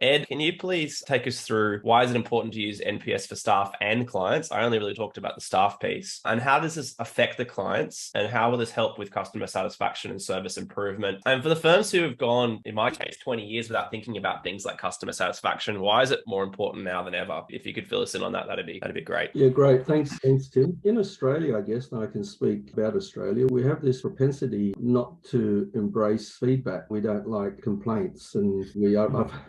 Ed, can you please take us through why is it important to use NPS for staff and clients? I only really talked about the staff piece. And how does this affect the clients? And how will this help with customer satisfaction and service improvement? And for the firms who have gone, in my case, 20 years without thinking about things like customer satisfaction, why is it more important now than ever? If you could fill us in on that, that'd be great. Yeah, great. Thanks, Tim. In Australia, I guess, and I can speak about Australia, we have this propensity not to embrace feedback. We don't like complaints. And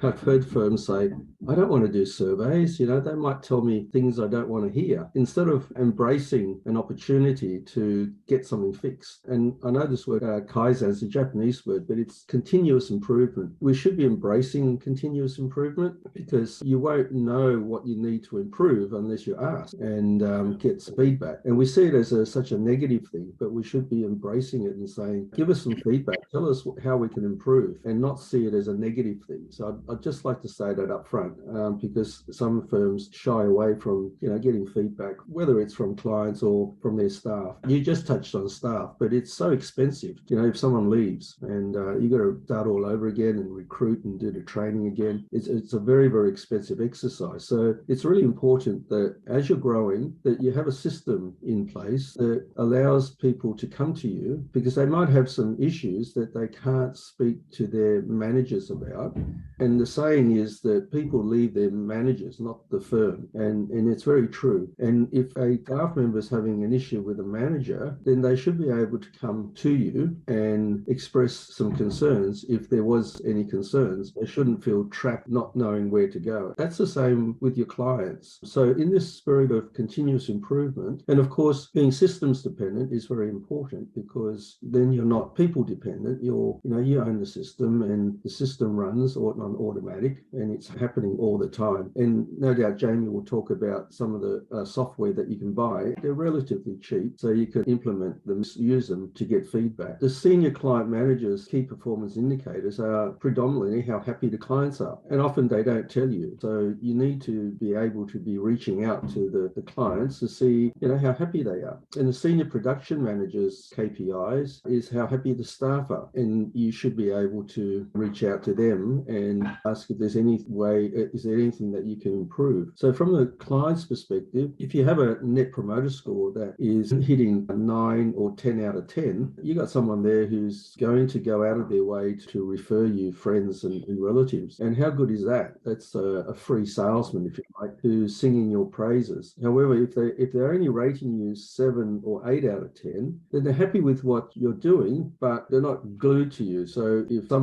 I've heard firms say, I don't want to do surveys. They might tell me things I don't want to hear, instead of embracing an opportunity to get something fixed. And I know this word, Kaizen, is a Japanese word, but it's continuous improvement. We should be embracing continuous improvement, because you won't know what you need to improve unless you ask and get feedback. And we see it as such a negative thing, but we should be embracing it and saying, give us some feedback, tell us how we can improve, and not see it as a negative thing. So I'd just like to say that up front, because some firms shy away from getting feedback, whether it's from clients or from their staff. You just touched on staff, but it's so expensive. If someone leaves and you got to start all over again and recruit and do the training again, it's a very, very expensive exercise. So it's really important that as you're growing, that you have a system in place that allows people to come to you, because they might have some issues that they can't speak to their managers about. And the saying is that people leave their managers, not the firm. And it's very true. And if a staff member is having an issue with a manager, then they should be able to come to you and express some concerns. If there was any concerns, they shouldn't feel trapped not knowing where to go. That's the same with your clients. So in this spirit of continuous improvement, and of course being systems dependent is very important, because then you're not people dependent. You own the system, and the system runs on automatic, and it's happening all the time. And no doubt Jamie will talk about some of the software that you can buy. They're relatively cheap, so you can implement them, use them to get feedback. The senior client managers' key performance indicators are predominantly how happy the clients are, and often they don't tell you. So you need to be able to be reaching out to the clients to see how happy they are. And the senior production managers' KPIs is how happy the staff are, and you should be able to reach out to them and ask if there's any way, is there anything that you can improve. So from the client's perspective, if you have a net promoter score that is hitting a 9 or 10 out of 10, you got someone there who's going to go out of their way to refer you friends and relatives. And how good is that? That's a free salesman, if you like, who's singing your praises. However, if they're only rating you 7 or 8 out of 10, then they're happy with what you're doing, but they're not glued to you. So if they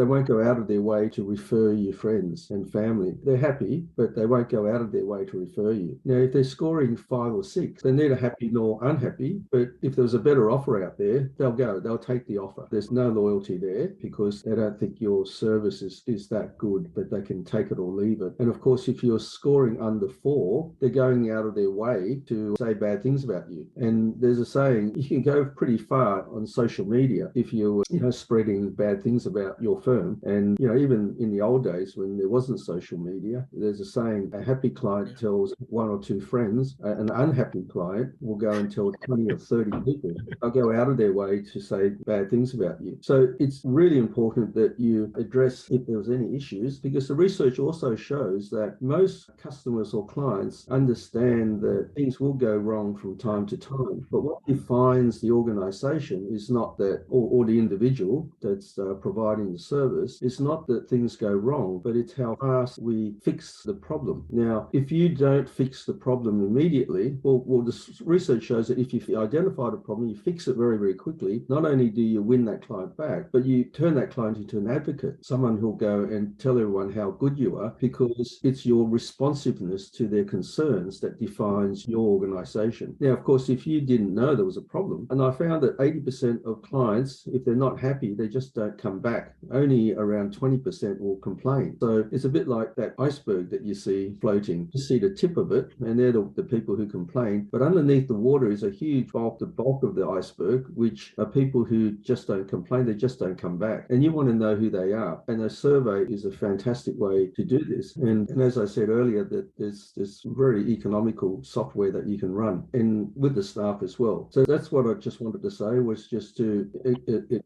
won't go out of their way to refer you friends and family. They're happy, but they won't go out of their way to refer you. Now, if they're scoring 5 or 6, they're neither happy nor unhappy, but if there's a better offer out there, they'll take the offer. There's no loyalty there, because they don't think your service is that good, but they can take it or leave it. And of course, if you're scoring under 4, they're going out of their way to say bad things about you. And there's a saying, you can go pretty far on social media if you're spreading bad things about your firm. And even in the old days when there wasn't social media, there's a saying, a happy client tells 1 or 2 friends, an unhappy client will go and tell 20 or 30 people. They'll go out of their way to say bad things about you. So it's really important that you address if there was any issues, because the research also shows that most customers or clients understand that things will go wrong from time to time. But what defines the organization is not that, or the individual that's providing the service, it's not that things go wrong, but it's how fast we fix the problem. Now, if you don't fix the problem immediately, well, the research shows that if you identify the problem, you fix it very, very quickly. Not only do you win that client back, but you turn that client into an advocate, someone who'll go and tell everyone how good you are, because it's your responsiveness to their concerns that defines your organization. Now, of course, if you didn't know there was a problem, and I found that 80% of clients, if they're not happy, they just don't come back. Only around 20% will complain. So it's a bit like like that iceberg that you see floating. You see the tip of it, and they're the people who complain. But underneath the water is a huge bulk, the bulk of the iceberg, which are people who just don't complain, they just don't come back. And you want to know who they are. And a survey is a fantastic way to do this. And as I said earlier, that there's very economical software that you can run, and with the staff as well. So that's what I just wanted to say, was just to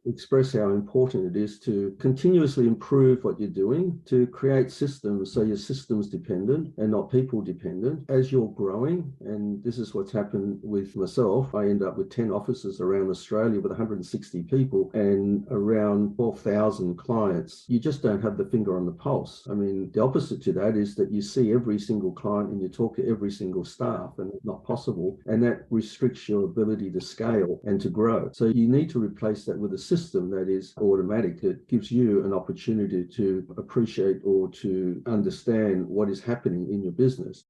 express how important it is to continuously improve what you're doing, to create systems so you're systems dependent and not people dependent. As you're growing, and this is what's happened with myself, I end up with 10 offices around Australia with 160 people and around 12,000 clients. You just don't have the finger on the pulse. I mean, the opposite to that is that you see every single client and you talk to every single staff, and it's not possible. And that restricts your ability to scale and to grow. So you need to replace that with a system that is automatic, that gives you an opportunity to appreciate or to understand what is happening in your business.